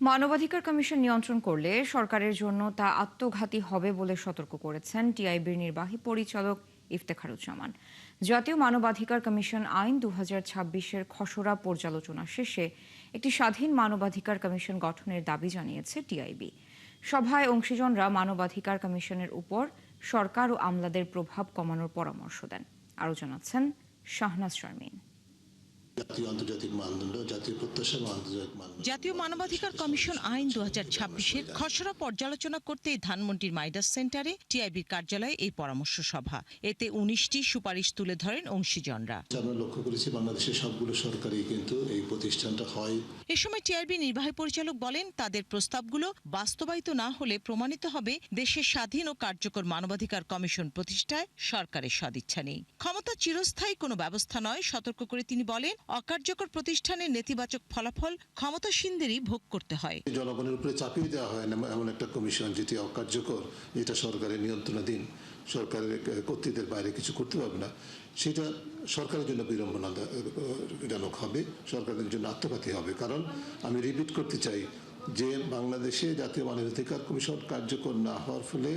মানবাধিকার কমিশন নিয়ন্ত্রণ করলে সরকারের জন্য তা আত্মঘাতী হবে বলে সতর্ক করেছেন টিআইবির নির্বাহী পরিচালক ইফতেখারুজ্জামান। জাতীয় মানবাধিকার কমিশন আইন 2026-এর খসড়া পর্যালোচনা শেষে একটি স্বাধীন মানবাধিকার কমিশন গঠনের দাবি জানিয়েছে টিআইবি। সভায় অংশীজনরা মানবাধিকার কমিশনের উপর সরকার ও আমলাদের প্রভাব কমানোর পরামর্শ দেন। আরও জানাচ্ছেন শাহনাজ শারমিন। জাতীয় মানবাধিকার কমিশন আইন 2026-এর খসড়া পর্যালোচনা করতে ধানমন্ডির মাইডাস সেন্টারে টিআইবির কার্যালয়ে এই পরামর্শ সভা। এতে 19টি সুপারিশ তুলে ধরেন অংশীজনরা। আমরা লক্ষ্য করেছি বাংলাদেশের সবগুলো সরকারি কিন্তু এই প্রতিষ্ঠানটা হয়। এ সময় টিআইবি নির্বাহী পরিচালক বলেন, তাদের প্রস্তাবগুলো বাস্তবায়িত না হলে প্রমাণিত হবে দেশের স্বাধীন ও কার্যকর মানবাধিকার কমিশন প্রতিষ্ঠায় সরকারের সদিচ্ছা নেই। ক্ষমতা চিরস্থায়ী কোনো ব্যবস্থা নয়। সতর্ক করে তিনি বলেন, অকার্যকর প্রতিষ্ঠানের নেতিবাচক ফলাফল ক্ষমতাসীনদেরই ভোগ করতে হয়। জনগণের উপরে চাপিয়ে দেওয়া হয় না এমন একটা কমিশন যেটি অকার্যকর, যেটা সরকারের নিয়ন্ত্রণাধীন, সরকারের কর্তৃত্বের বাইরে কিছু করতে পারবে না, সেটা সরকারের জন্য বিড়ম্বনাজনক হবে, সরকারের জন্য আত্মঘাতী হবে। কারণ আমি রিপিট করতে চাই যে বাংলাদেশে জাতীয় মানবাধিকার কমিশন কার্যকর না হওয়ার ফলে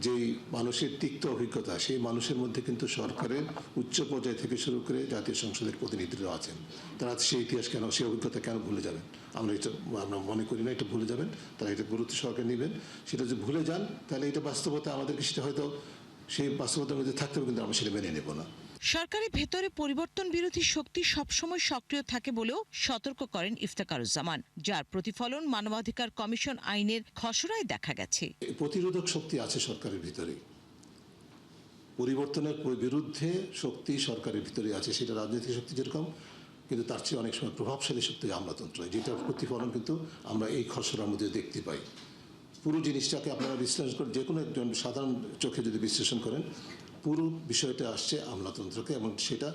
যেই মানুষের তিক্ত অভিজ্ঞতা, সেই মানুষের মধ্যে কিন্তু সরকারের উচ্চ পর্যায় থেকে শুরু করে জাতীয় সংসদের প্রতিনিধিরা আছেন। তারা সেই ইতিহাস কেন, সেই অভিজ্ঞতা কেন ভুলে যাবেন? আমরা মনে করি না এটা ভুলে যাবেন। তারা এটা গুরুত্ব সহকারে নেবেন। সেটা যদি ভুলে যান তাহলে এটা বাস্তবতা আমাদেরকে সেটা হয়তো সেই বাস্তবতার মধ্যে থাকতে হবে, কিন্তু আমরা সেটা মেনে নেব না। সরকারের ভেতরে পরিবর্তন বিরোধী শক্তি সবসময় সক্রিয় থাকে বলেও সতর্ক করেন ইফতেখারুজ্জামান, যার প্রতিফলন মানবাধিকার কমিশন আইনের খসড়ায় দেখা গেছে। প্রতিরোধক শক্তি আছে সরকারের ভিতরে, পরিবর্তনের বিরুদ্ধে শক্তি সরকারের ভিতরে আছে। সেটা রাজনৈতিক শক্তি যেরকম, কিন্তু তার চেয়ে অনেক সময় প্রভাবশালী শক্তি আমলাতন্ত্র, যেটার প্রতিফলন কিন্তু আমরা এই খসড়ার মধ্যে দেখতে পাই। পুরো জিনিসটাকে আপনারা বিশ্লেষণ করেন, যে কোনো একজন সাধারণ চোখে যদি বিশ্লেষণ করেন, পুরো বিষয়টা আসছে আমলাতন্ত্রকে, এবং সেটা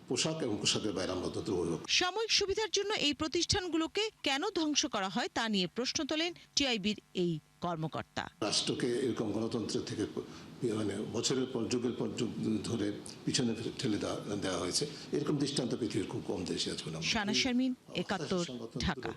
পোশাক এবং পোশাকের বাইরে আমলাতন্ত্র অভিযোগ। সাময়িক সুবিধার জন্য এই প্রতিষ্ঠানগুলোকে কেন ধ্বংস করা হয় তা নিয়ে প্রশ্ন তোলেন টিআইবির এই কর্মকর্তা। রাষ্ট্রকে এরকম গণতন্ত্রের থেকে বছরের পর যুগের পর যুগ ধরে পিছনে ঠেলে দেওয়া হয়েছে, এরকম দৃষ্টান্ত পৃথিবীর খুব কম দেশে আছে। শাহনাজ শারমিন, 71, ঢাকা।